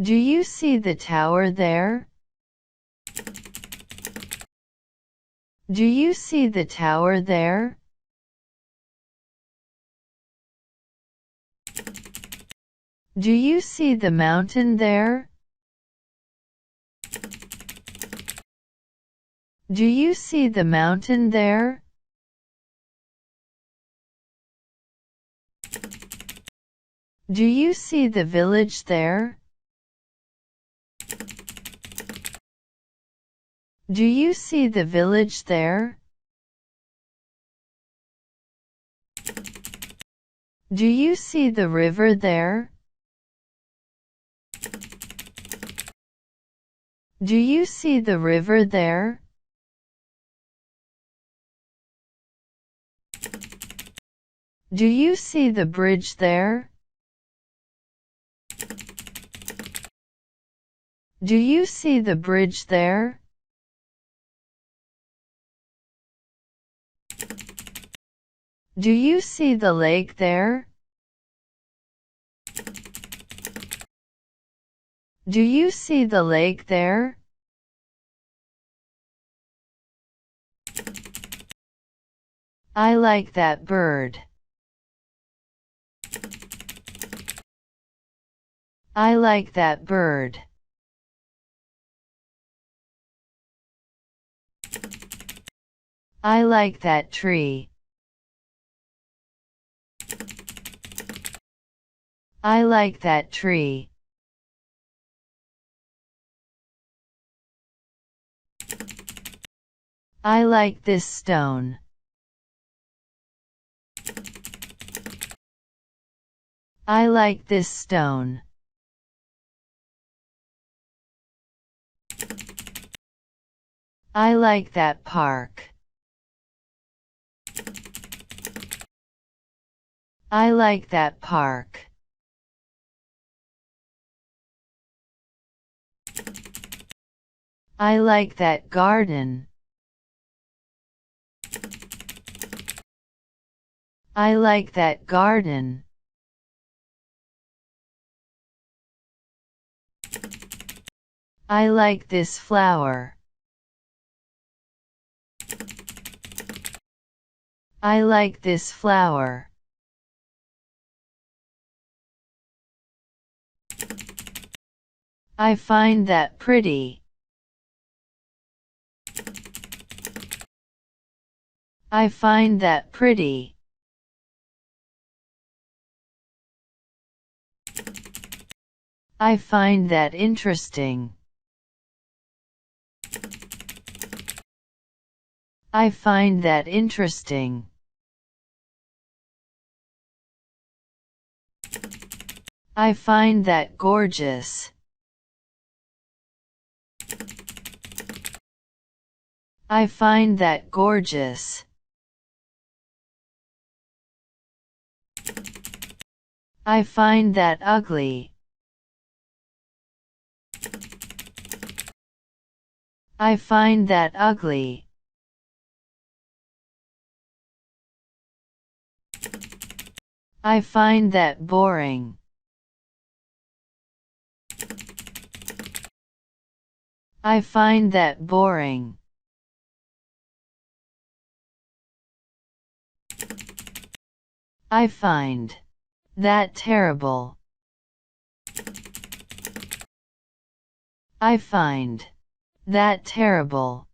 Do you see the tower there? Do you see the tower there? Do you see the mountain there? Do you see the mountain there? Do you see the village there? Do you see the village there? Do you see the river there? Do you see the river there? Do you see the bridge there? Do you see the bridge there? Do you see the lake there? Do you see the lake there? I like that bird. I like that bird. I like that tree. I like that tree. I like this stone. I like this stone. I like that park. I like that park. I like that garden. I like that garden. I like this flower. I like this flower. I find that pretty. I find that pretty. I find that interesting. I find that interesting. I find that gorgeous. I find that gorgeous. I find that ugly. I find that ugly. I find that boring. I find that boring. I find that terrible. I find that terrible.